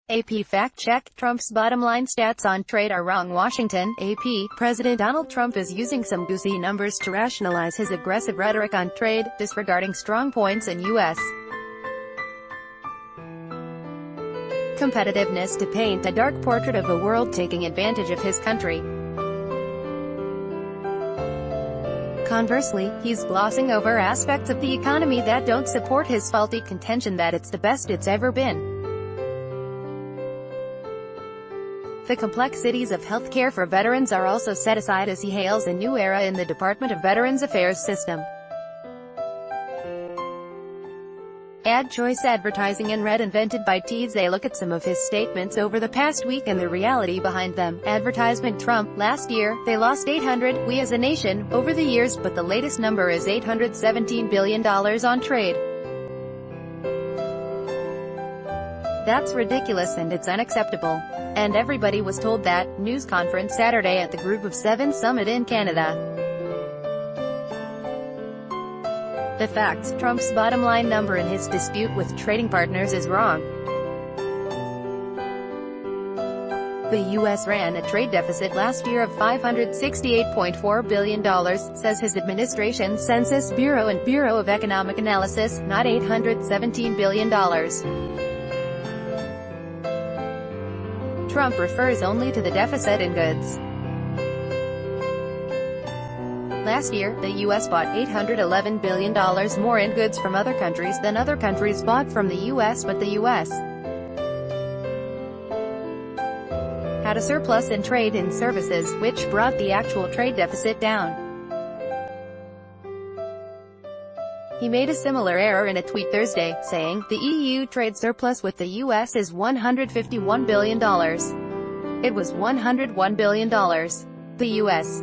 AP fact-check, Trump's bottom-line stats on trade are wrong. Washington, AP, President Donald Trump is using some goosey numbers to rationalize his aggressive rhetoric on trade, disregarding strong points in U.S. competitiveness to paint a dark portrait of a world taking advantage of his country. Conversely, he's glossing over aspects of the economy that don't support his faulty contention that it's the best it's ever been. The complexities of healthcare for veterans are also set aside as he hails a new era in the Department of Veterans Affairs system. Ad choice advertising and Red invented by Tees. A look at some of his statements over the past week and the reality behind them. Advertisement Trump, last year, they lost $800, we as a nation, over the years, but the latest number is $817 billion on trade. That's ridiculous and it's unacceptable. And everybody was told that. News conference Saturday at the Group of Seven Summit in Canada. The facts, Trump's bottom-line number in his dispute with trading partners is wrong. The U.S. ran a trade deficit last year of $568.4 billion, says his administration Census Bureau and Bureau of Economic Analysis, not $817 billion. Trump refers only to the deficit in goods. Last year, the U.S. bought $811 billion more in goods from other countries than other countries bought from the U.S., but the U.S. had a surplus in trade and services, which brought the actual trade deficit down. He made a similar error in a tweet Thursday, saying, the EU trade surplus with the US is $151 billion. It was $101 billion. The US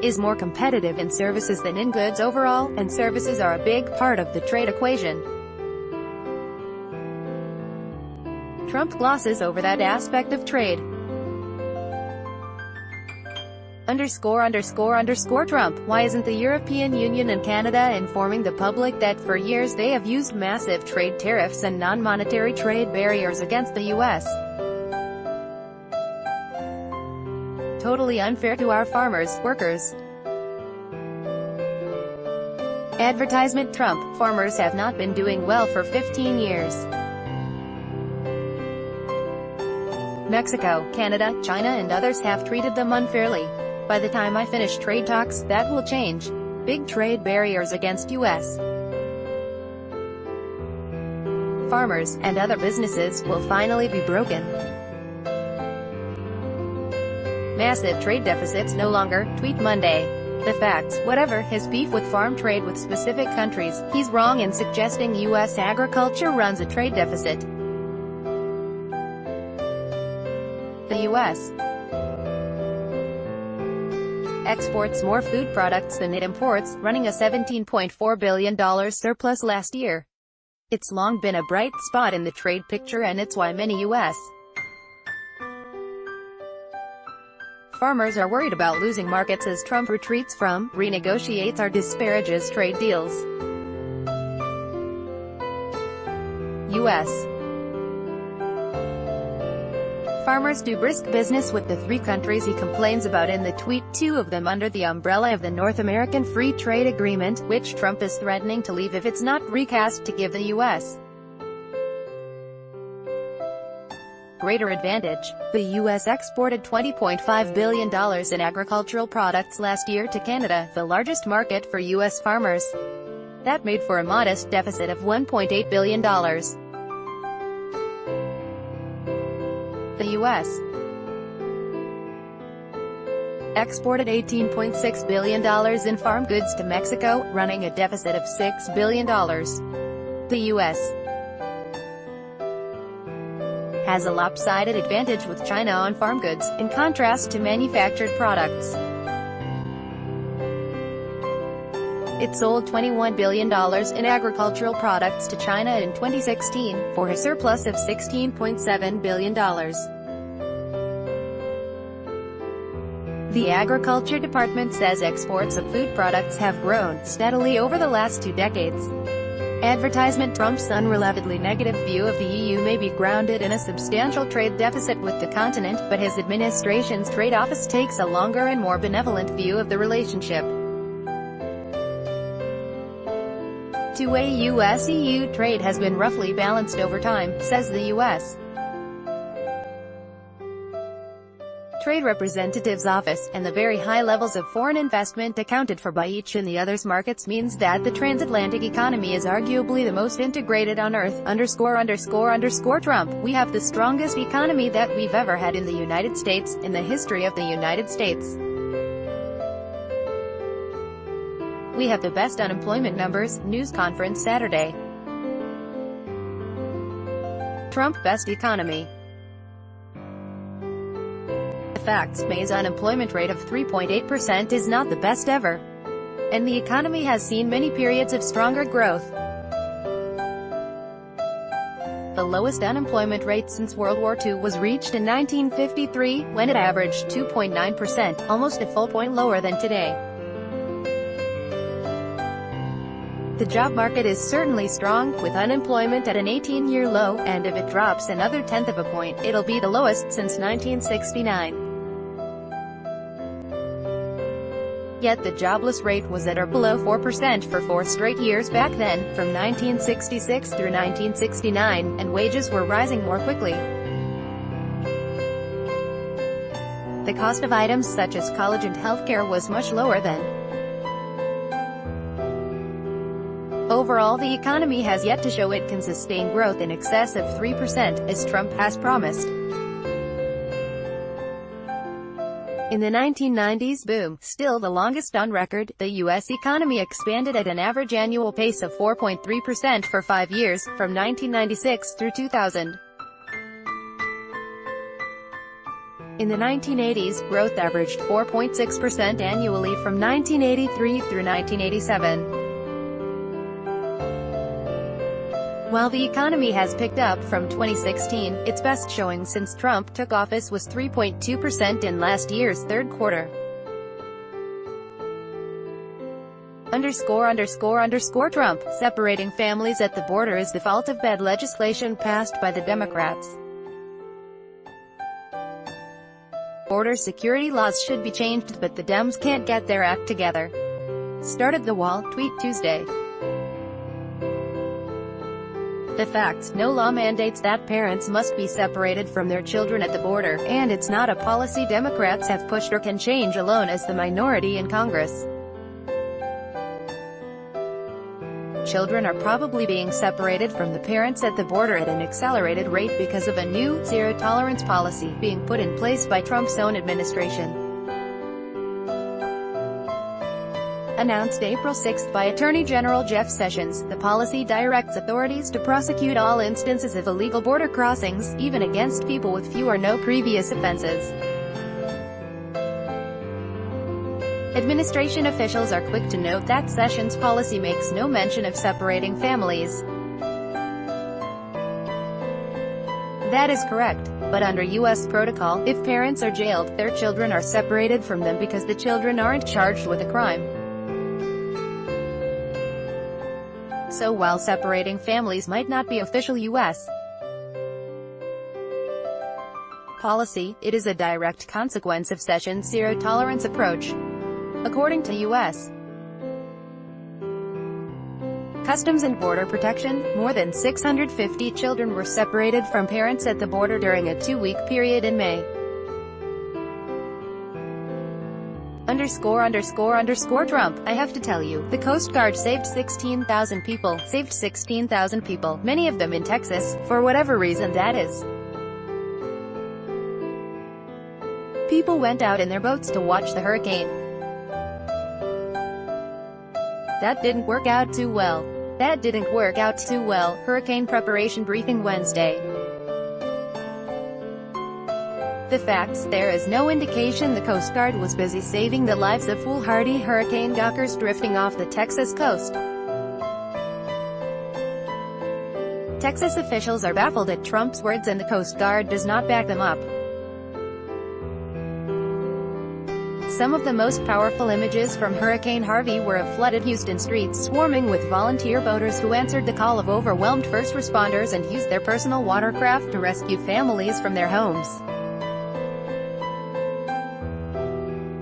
is more competitive in services than in goods overall, and services are a big part of the trade equation. Trump glosses over that aspect of trade. Trump, why isn't the European Union and Canada informing the public that for years they have used massive trade tariffs and non-monetary trade barriers against the U.S.? Totally unfair to our farmers, workers. Advertisement Trump, farmers have not been doing well for 15 years. Mexico, Canada, China and others have treated them unfairly. By the time I finish trade talks, that will change. Big trade barriers against U.S. farmers, and other businesses, will finally be broken. Massive trade deficits no longer, tweet Monday. The facts, whatever his beef with farm trade with specific countries, he's wrong in suggesting U.S. agriculture runs a trade deficit. The U.S. exports more food products than it imports, running a $17.4 billion surplus last year. It's long been a bright spot in the trade picture, and it's why many U.S. farmers are worried about losing markets as Trump retreats from, renegotiates or disparages trade deals. U.S. farmers do brisk business with the three countries he complains about in the tweet, two of them under the umbrella of the North American Free Trade Agreement, which Trump is threatening to leave if it's not recast to give the U.S. greater advantage. The U.S. exported $20.5 billion in agricultural products last year to Canada, the largest market for U.S. farmers. That made for a modest deficit of $1.8 billion. The U.S. exported $18.6 billion in farm goods to Mexico, running a deficit of $6 billion. The U.S. has a lopsided advantage with China on farm goods, in contrast to manufactured products. It sold $21 billion in agricultural products to China in 2016, for a surplus of $16.7 billion. The Agriculture Department says exports of food products have grown steadily over the last 2 decades. Advertisement: Trump's unrelatively negative view of the EU may be grounded in a substantial trade deficit with the continent, but his administration's trade office takes a longer and more benevolent view of the relationship. Two-way US-EU trade has been roughly balanced over time, says the U.S. Trade Representative's office, and the very high levels of foreign investment accounted for by each in the other's markets means that the transatlantic economy is arguably the most integrated on Earth. Trump. We have the strongest economy that we've ever had in the United States, in the history of the United States. We have the best unemployment numbers. News conference Saturday. Trump best economy. Facts: May's unemployment rate of 3.8% is not the best ever, and the economy has seen many periods of stronger growth. The lowest unemployment rate since World War II was reached in 1953, when it averaged 2.9%, almost a full point lower than today. The job market is certainly strong, with unemployment at an 18-year low, and if it drops another tenth of a point, it'll be the lowest since 1969. Yet the jobless rate was at or below 4% for 4 straight years back then, from 1966 through 1969, and wages were rising more quickly. The cost of items such as college and healthcare was much lower then. Overall, the economy has yet to show it can sustain growth in excess of 3%, as Trump has promised. In the 1990s boom, still the longest on record, the U.S. economy expanded at an average annual pace of 4.3% for 5 years, from 1996 through 2000. In the 1980s, growth averaged 4.6% annually from 1983 through 1987. While the economy has picked up from 2016, its best showing since Trump took office was 3.2% in last year's third quarter. Trump. Separating families at the border is the fault of bad legislation passed by the Democrats. Border security laws should be changed, but the Dems can't get their act together. Started the wall, tweet Tuesday. The facts: no law mandates that parents must be separated from their children at the border, and it's not a policy Democrats have pushed or can change alone as the minority in Congress. Children are probably being separated from the parents at the border at an accelerated rate because of a new, zero-tolerance policy being put in place by Trump's own administration. Announced April 6 by Attorney General Jeff Sessions, the policy directs authorities to prosecute all instances of illegal border crossings, even against people with few or no previous offenses. Administration officials are quick to note that Sessions' policy makes no mention of separating families. That is correct. But under U.S. protocol, if parents are jailed, their children are separated from them because the children aren't charged with a crime. So while separating families might not be official U.S. policy, it is a direct consequence of Sessions' zero-tolerance approach. According to U.S. Customs and Border Protection, more than 650 children were separated from parents at the border during a 2-week period in May. Trump. I have to tell you, the Coast Guard saved 16,000 people, many of them in Texas, for whatever reason that is. People went out in their boats to watch the hurricane. That didn't work out too well. Hurricane preparation briefing Wednesday. The facts: there is no indication the Coast Guard was busy saving the lives of foolhardy hurricane dockers drifting off the Texas coast. Texas officials are baffled at Trump's words and the Coast Guard does not back them up. Some of the most powerful images from Hurricane Harvey were of flooded Houston streets swarming with volunteer boaters who answered the call of overwhelmed first responders and used their personal watercraft to rescue families from their homes.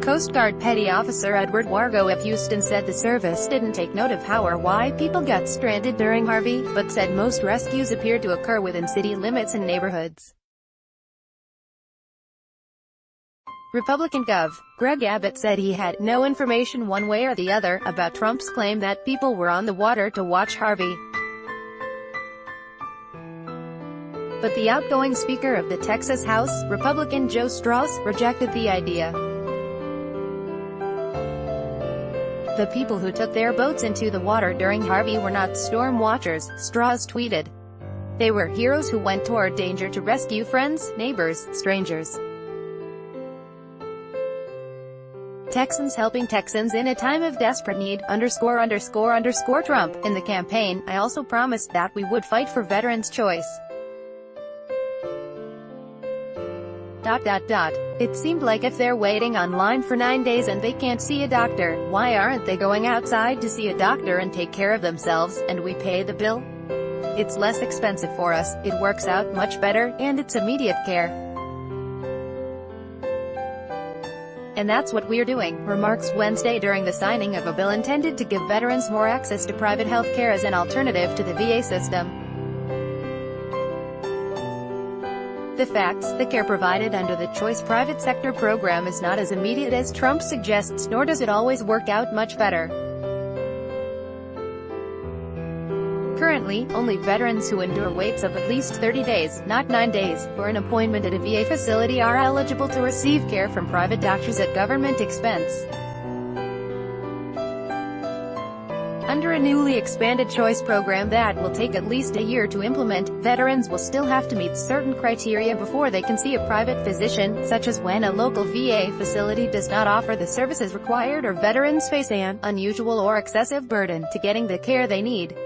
Coast Guard Petty Officer Edward Wargo of Houston said the service didn't take note of how or why people got stranded during Harvey, but said most rescues appeared to occur within city limits and neighborhoods. Republican Gov. Greg Abbott said he had no information one way or the other about Trump's claim that people were on the water to watch Harvey. But the outgoing Speaker of the Texas House, Republican Joe Strauss, rejected the idea. The people who took their boats into the water during Harvey were not storm watchers, Strauss tweeted. They were heroes who went toward danger to rescue friends, neighbors, strangers. Texans helping Texans in a time of desperate need, ____ Trump. In the campaign, I also promised that we would fight for veterans' choice. It seemed like if they're waiting online for 9 days and they can't see a doctor, why aren't they going outside to see a doctor and take care of themselves, and we pay the bill? It's less expensive for us, it works out much better, and it's immediate care. And that's what we're doing, remarks Wednesday during the signing of a bill intended to give veterans more access to private health care as an alternative to the VA system. The facts, the care provided under the Choice Private Sector program is not as immediate as Trump suggests, nor does it always work out much better. Currently, only veterans who endure waits of at least 30 days, not 9 days, for an appointment at a VA facility are eligible to receive care from private doctors at government expense. Under a newly expanded choice program that will take at least a year to implement, veterans will still have to meet certain criteria before they can see a private physician, such as when a local VA facility does not offer the services required or veterans face an unusual or excessive burden to getting the care they need.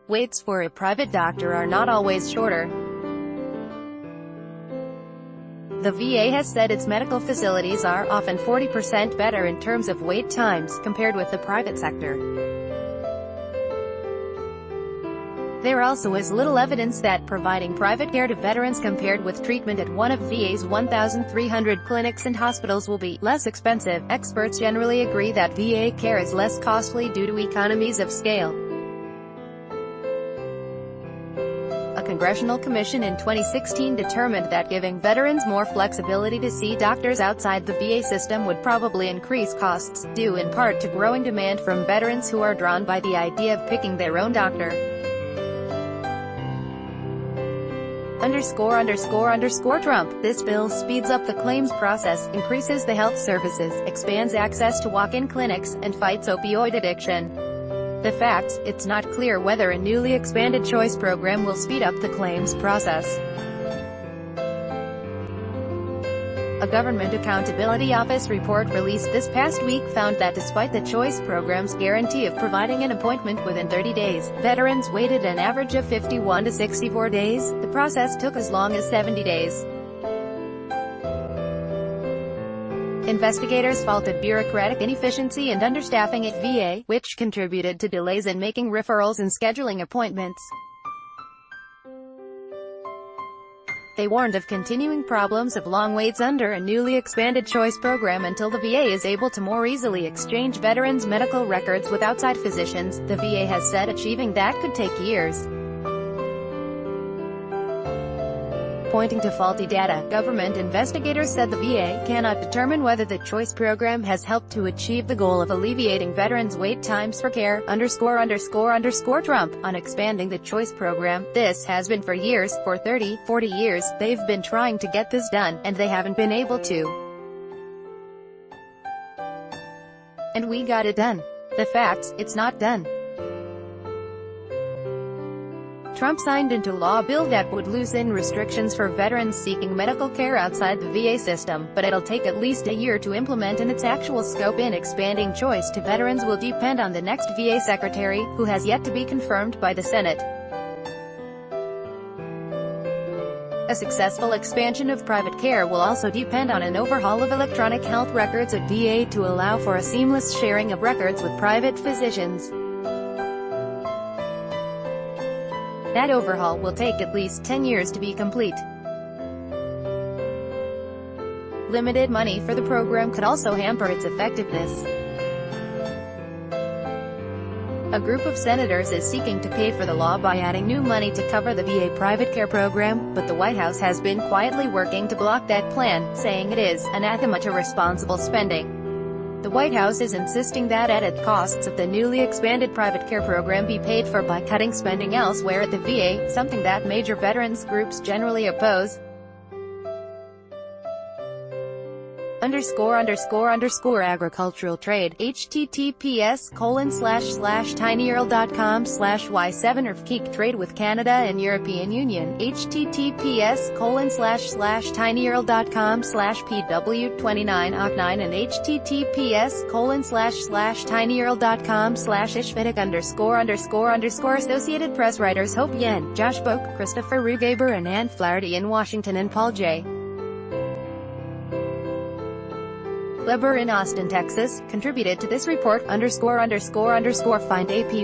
Waits for a private doctor are not always shorter. The VA has said its medical facilities are often 40% better in terms of wait times, compared with the private sector. There also is little evidence that providing private care to veterans compared with treatment at one of VA's 1,300 clinics and hospitals will be less expensive. Experts generally agree that VA care is less costly due to economies of scale. A congressional commission in 2016 determined that giving veterans more flexibility to see doctors outside the VA system would probably increase costs, due in part to growing demand from veterans who are drawn by the idea of picking their own doctor. Trump. This bill speeds up the claims process, increases the health services, expands access to walk-in clinics, and fights opioid addiction. The facts, it's not clear whether a newly expanded choice program will speed up the claims process. A Government Accountability Office report released this past week found that despite the choice program's guarantee of providing an appointment within 30 days, veterans waited an average of 51 to 64 days. The process took as long as 70 days. Investigators faulted bureaucratic inefficiency and understaffing at VA, which contributed to delays in making referrals and scheduling appointments. They warned of continuing problems of long waits under a newly expanded choice program until the VA is able to more easily exchange veterans' medical records with outside physicians. The VA has said achieving that could take years. Pointing to faulty data, government investigators said the VA cannot determine whether the choice program has helped to achieve the goal of alleviating veterans' wait times for care, Trump, on expanding the choice program. This has been for years, for 30-40 years, they've been trying to get this done, and they haven't been able to. And we got it done. The facts, it's not done. Trump signed into law a bill that would loosen restrictions for veterans seeking medical care outside the VA system, but it'll take at least a year to implement, and its actual scope in expanding choice to veterans will depend on the next VA secretary, who has yet to be confirmed by the Senate. A successful expansion of private care will also depend on an overhaul of electronic health records at VA to allow for a seamless sharing of records with private physicians. That overhaul will take at least 10 years to be complete. Limited money for the program could also hamper its effectiveness. A group of senators is seeking to pay for the law by adding new money to cover the VA private care program, but the White House has been quietly working to block that plan, saying it is anathema to responsible spending. The White House is insisting that added costs of the newly expanded private care program be paid for by cutting spending elsewhere at the VA, something that major veterans groups generally oppose. _agricultural trade, https://tinyurl.com/y7 Geek trade with Canada and European Union, https://tinyurl.com/pw29oc9 and https://tinyurl.com/ishvidic____. Associated Press writers Hope Yen, Josh Boak, Christopher Rugaber and Ann Flaherty in Washington and Paul J. Leber in Austin, Texas, contributed to this report. Find AP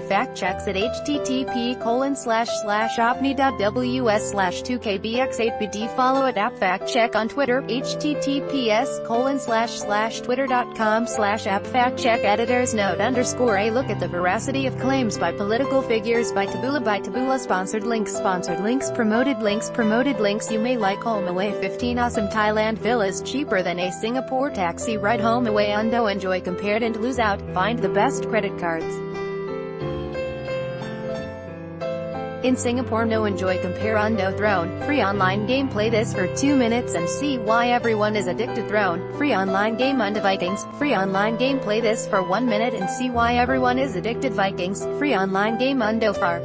fact checks at http://opni.ws/2kbx8bd. Follow at App Fact Check on Twitter, https://twitter.com/appfactcheck. Editors note _a look at the veracity of claims by political figures by Taboola. Sponsored links promoted links. You may like HomeAway 15 awesome Thailand villas cheaper than a Singapore taxi ride. HomeAway Undo enjoy compared and lose out, find the best credit cards. In Singapore no enjoy compare Undo Throne, free online game. Play this for 2 minutes and see why everyone is addicted. Throne, free online game. Undo Vikings, free online game. Play this for 1 minute and see why everyone is addicted. Vikings, free online game. Undo Far.